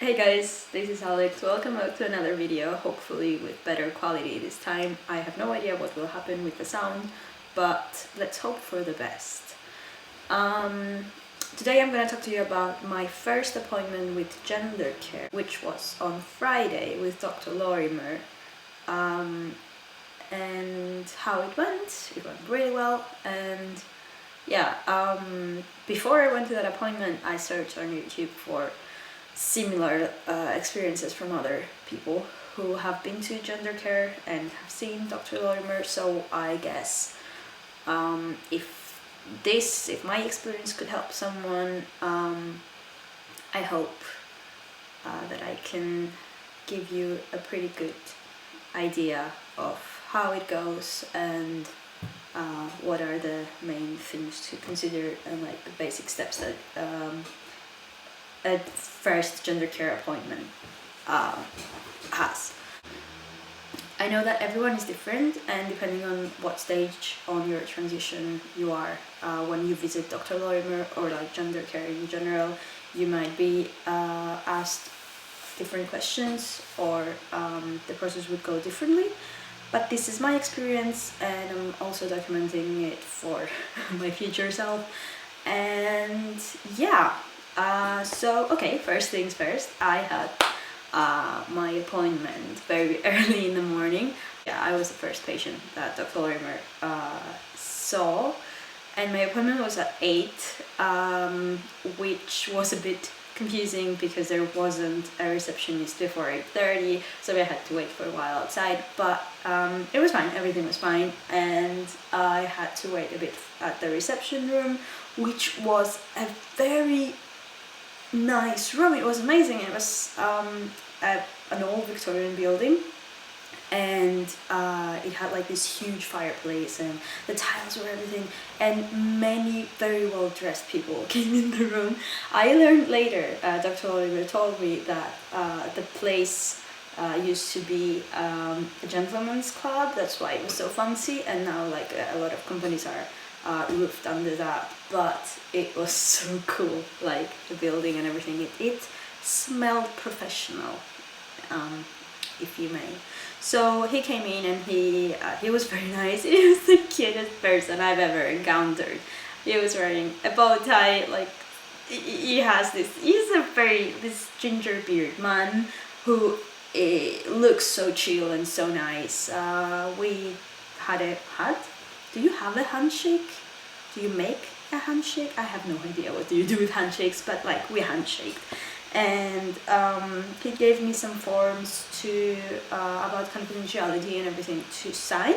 Hey guys, this is Alex. Welcome back to another video, hopefully with better quality this time. I have no idea what will happen with the sound, but let's hope for the best. Today I'm going to talk to you about my first appointment with Gendercare, which was on Friday with Dr. Lorimer, and how it went. It went really well, and yeah, before I went to that appointment, I searched on YouTube for similar experiences from other people who have been to Gendercare and have seen Dr. Lorimer. So I guess if my experience could help someone, I hope that I can give you a pretty good idea of how it goes and what are the main things to consider and like the basic steps that a first Gendercare appointment has. I know that everyone is different, and depending on what stage on your transition you are, when you visit Dr. Lorimer or like Gendercare in general, you might be asked different questions, or the process would go differently. But this is my experience, and I'm also documenting it for my future self. And yeah. So okay, first things first, I had my appointment very early in the morning. Yeah, I was the first patient that Dr. Lorimer saw, and my appointment was at 8, which was a bit confusing because there wasn't a receptionist before 8:30, so I had to wait for a while outside, but it was fine, everything was fine, and I had to wait a bit at the reception room, which was a very nice room. It was amazing. It was an old Victorian building, and it had like this huge fireplace, and the tiles were everything, and many very well dressed people came in the room. I learned later, Dr. Oliver told me that the place used to be a gentleman's club. That's why it was so fancy, and now like a lot of companies are roofed under that, but it was so cool, like the building and everything. It smelled professional, if you may. So he came in, and he was very nice. He was the cutest person I've ever encountered. He was wearing a bow tie, like he's this ginger beard man who looks so chill and so nice. We had Do you have a handshake? Do you make a handshake? I have no idea what do you do with handshakes, but like we handshaked. And he gave me some forms to about confidentiality and everything to sign,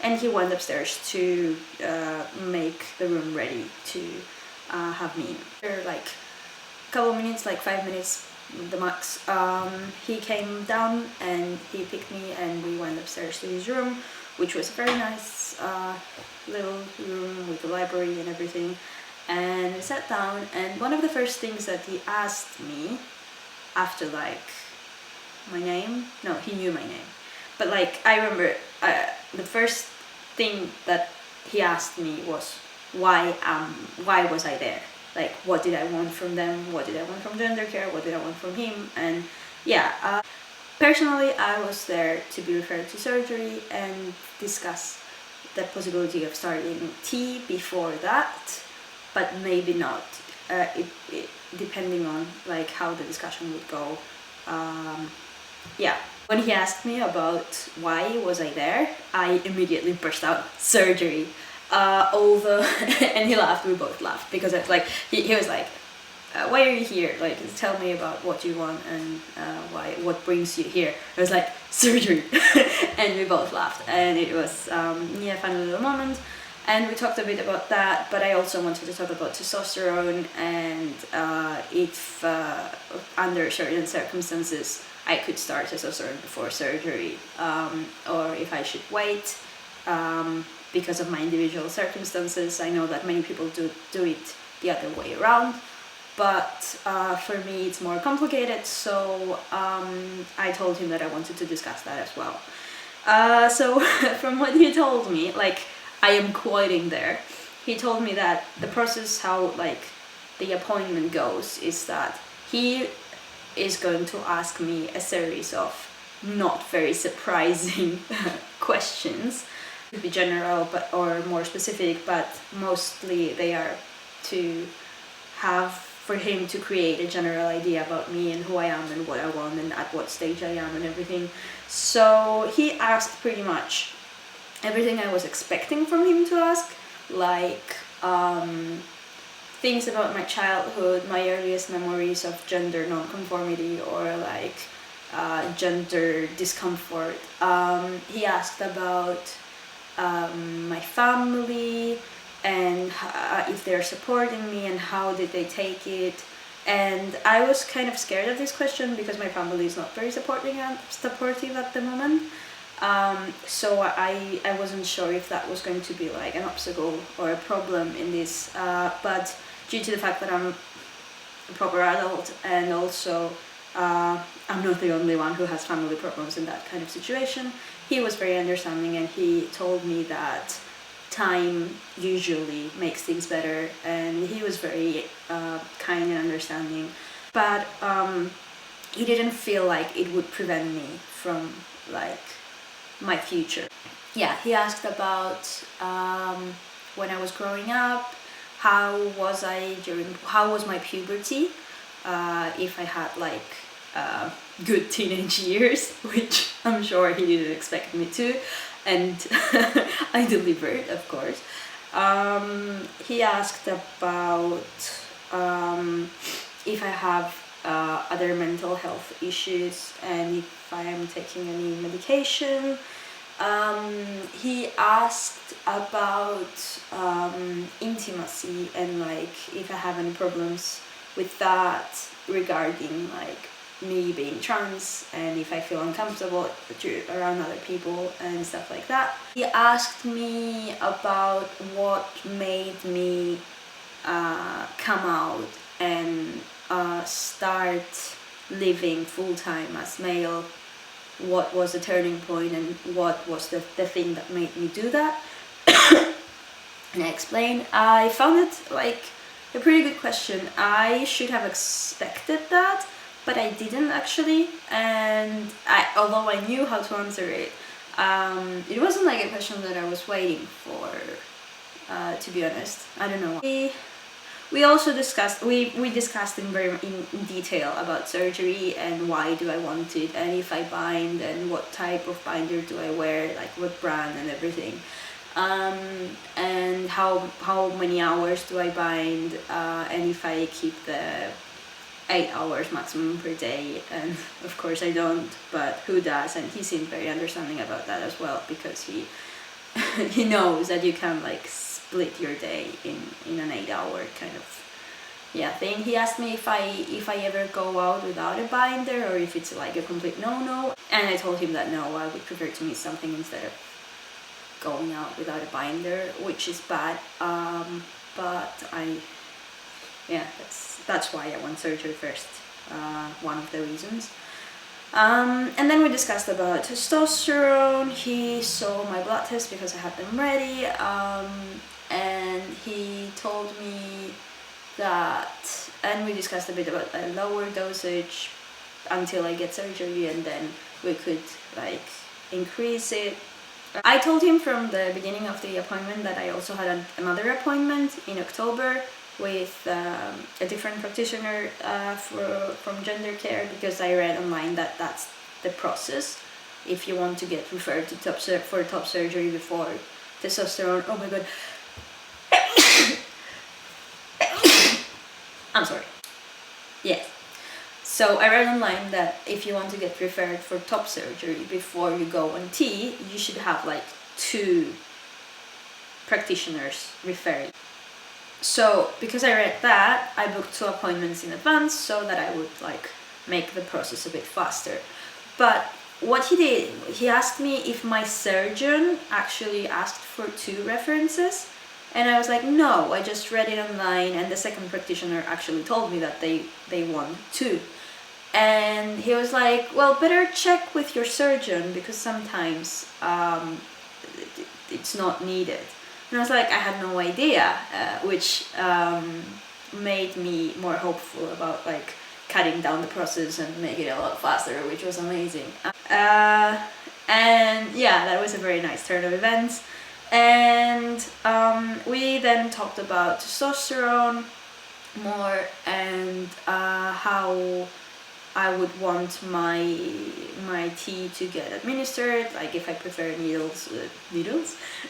and he went upstairs to make the room ready to have me. After like a couple of minutes, like 5 minutes the max, he came down and he picked me, and we went upstairs to his room, which was a very nice little room with a library and everything. And we sat down, and one of the first things that he asked me after like my name, no, he knew my name, but like I remember the first thing that he asked me was why was I there? Like, what did I want from them? What did I want from Gendercare? What did I want from him? And yeah, personally, I was there to be referred to surgery and discuss the possibility of starting T before that, but maybe not. It depending on like how the discussion would go. Yeah. When he asked me about why was I there, I immediately burst out surgery. Although, and he laughed. We both laughed because it's like he was like, why are you here? Like, tell me about what you want and what brings you here. I was like, surgery. And we both laughed, and it was a funny little moment, and we talked a bit about that. But I also wanted to talk about testosterone, and if under certain circumstances I could start testosterone before surgery, or if I should wait because of my individual circumstances. I know that many people do it the other way around, but for me it's more complicated, so I told him that I wanted to discuss that as well. So from what he told me, like I am quoting there, he told me that the process, how like the appointment goes, is that he is going to ask me a series of not very surprising questions. Could be general but or more specific, but mostly they are to have for him to create a general idea about me and who I am and what I want and at what stage I am and everything. So he asked pretty much everything I was expecting from him to ask, like things about my childhood, my earliest memories of gender nonconformity or like gender discomfort. He asked about my family and if they're supporting me and how did they take it. And I was kind of scared of this question because my family is not very supportive at the moment. So I wasn't sure if that was going to be like an obstacle or a problem in this, but due to the fact that I'm a proper adult and also I'm not the only one who has family problems in that kind of situation, he was very understanding and he told me that time usually makes things better, and he was very kind and understanding, but he didn't feel like it would prevent me from like my future. Yeah, he asked about when I was growing up, how was my puberty, if I had like good teenage years, which I'm sure he didn't expect me to, and I delivered, of course. He asked about if I have other mental health issues and if I am taking any medication. He asked about intimacy and like if I have any problems with that regarding like me being trans and if I feel uncomfortable around other people and stuff like that. He asked me about what made me come out and start living full-time as male. What was the turning point and what was the thing that made me do that. And I explained. I found it like a pretty good question. I should have expected that, but I didn't actually, and although I knew how to answer it, it wasn't like a question that I was waiting for, to be honest. I don't know. We also discussed in detail about surgery and why do I want it and if I bind and what type of binder do I wear, like what brand and everything, and how many hours do I bind, and if I keep the 8 hours maximum per day, and of course I don't, but who does? And he seemed very understanding about that as well, because he he knows that you can like split your day in an 8-hour kind of thing. He asked me if I ever go out without a binder or if it's like a complete no, and I told him that no, I would prefer to meet something instead of going out without a binder, which is bad, but that's why I want surgery first, one of the reasons. And then we discussed about testosterone. He saw my blood test because I had them ready, and he told me that, and we discussed a bit about a lower dosage until I get surgery, and then we could like increase it. I told him from the beginning of the appointment that I also had another appointment in October with a different practitioner from Gendercare, because I read online that that's the process if you want to get referred to for top surgery before testosterone. Oh my god. I'm sorry. Yes. So I read online that if you want to get referred for top surgery before you go on T, you should have like 2 practitioners referring. So because I read that, I booked 2 appointments in advance so that I would like make the process a bit faster. But what he did, he asked me if my surgeon actually asked for 2 references, and I was like, no, I just read it online, and the second practitioner actually told me that they want 2. And he was like, well, better check with your surgeon because sometimes it's not needed. And I was like, I had no idea, which made me more hopeful about like cutting down the process and making it a lot faster, which was amazing. And yeah, that was a very nice turn of events. And we then talked about testosterone more, and how I would want my tea to get administered, like if I prefer needles,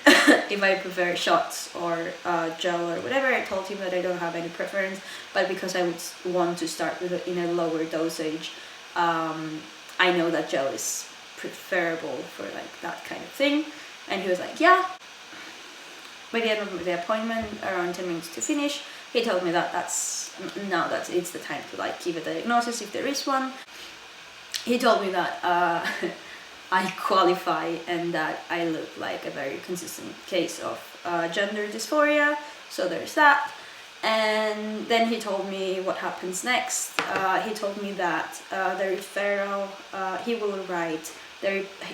if I prefer shots or gel or whatever. I told him that I don't have any preference, but because I would want to start with in a lower dosage, I know that gel is preferable for like that kind of thing. And he was like, yeah. By the end of the appointment, around 10 minutes to finish, he told me that now that it's the time to like give a diagnosis if there is one. He told me that I qualify and that I look like a very consistent case of gender dysphoria, so there's that. And then he told me what happens next. He told me that the referral, he will write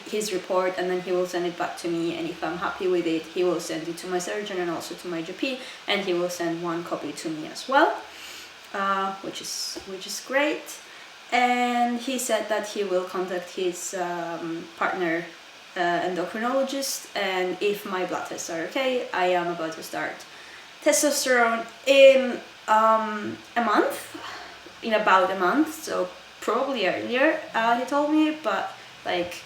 his report and then he will send it back to me, and if I'm happy with it, he will send it to my surgeon and also to my GP, and he will send one copy to me as well, which is great. And he said that he will contact his partner endocrinologist, and if my blood tests are okay, I am about to start testosterone in about a month, so probably earlier, he told me, but like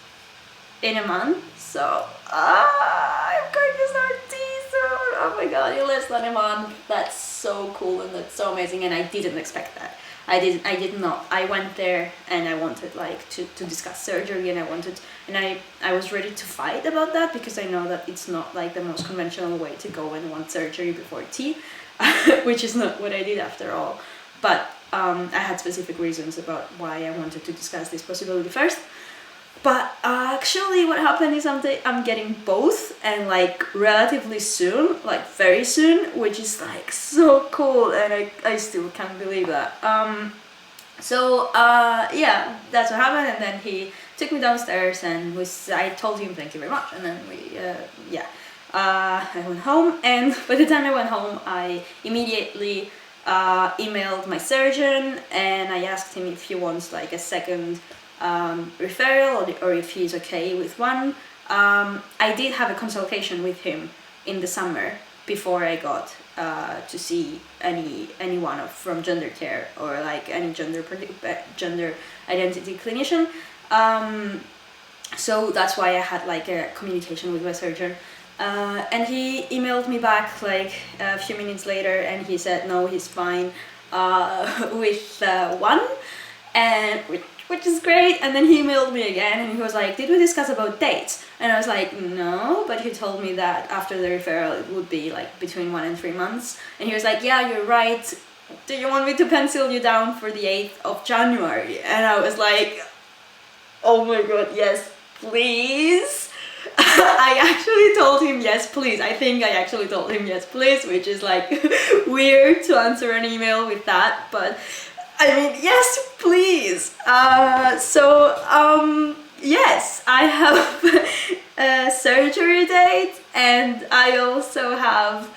in a month. So I'm going to start tea soon. Oh my god, in less than a month. That's so cool and that's so amazing, and I didn't expect that. I did not. I went there and I wanted like to discuss surgery, and I was ready to fight about that, because I know that it's not like the most conventional way to go and want surgery before tea, which is not what I did after all. But I had specific reasons about why I wanted to discuss this possibility first. But actually what happened is I'm getting both, and like relatively soon, like very soon, which is like so cool, and I still can't believe that. Yeah, that's what happened. And then he took me downstairs and I told him thank you very much, and then I went home. And by the time I went home, I immediately emailed my surgeon, and I asked him if he wants like a second referral or if he's okay with one. I did have a consultation with him in the summer before I got to see anyone from Gendercare or like any gender identity clinician. So that's why I had like a communication with my surgeon. And he emailed me back like a few minutes later, and he said no, he's fine with one, and which is great. And then he emailed me again, and he was like, did we discuss about dates? And I was like, no, but he told me that after the referral it would be like between 1 and 3 months. And he was like, yeah, you're right, do you want me to pencil you down for the 8th of January? And I was like, oh my god, yes please. I actually told him yes please. I think I actually told him yes please, which is like weird to answer an email with that, but I mean, yes please. Yes, I have a surgery date, and I also have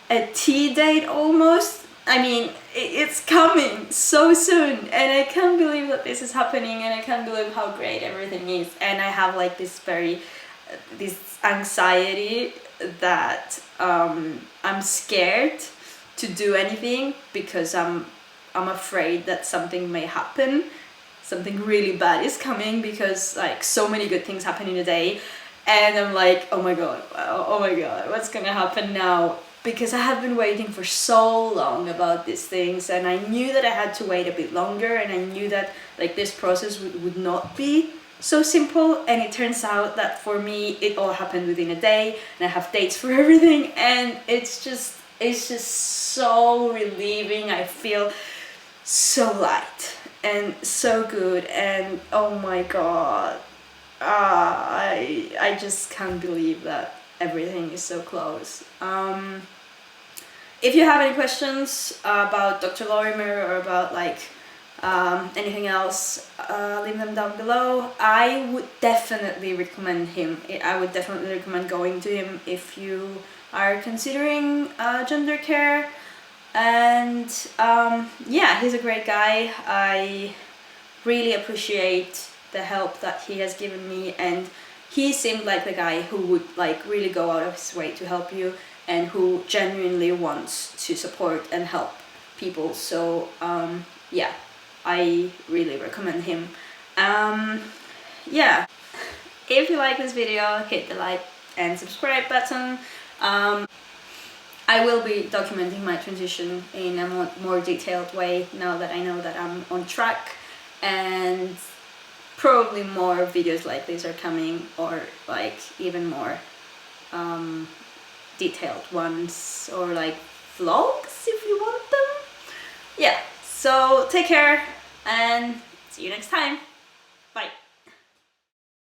a tea date almost. I mean, it's coming so soon, and I can't believe that this is happening, and I can't believe how great everything is. And I have like this anxiety that I'm scared to do anything, because I'm afraid that something may happen, something really bad is coming, because like so many good things happen in a day, and I'm like, oh my god, what's gonna happen now? Because I have been waiting for so long about these things, and I knew that I had to wait a bit longer, and I knew that like this process would not be so simple. And it turns out that for me it all happened within a day, and I have dates for everything, and it's just so relieving. I feel so light and so good, and oh my god, I just can't believe that everything is so close. If you have any questions about Dr. Lorimer or about like anything else, leave them down below. I would definitely recommend him. I would definitely recommend going to him if you are considering Gendercare. And yeah, he's a great guy. I really appreciate the help that he has given me, and he seemed like the guy who would like really go out of his way to help you, and who genuinely wants to support and help people. So yeah, I really recommend him. Yeah, if you like this video, hit the like and subscribe button. I will be documenting my transition in a more detailed way now that I know that I'm on track, and probably more videos like this are coming, or like even more detailed ones, or like vlogs if you want them. Yeah, so take care and see you next time. Bye.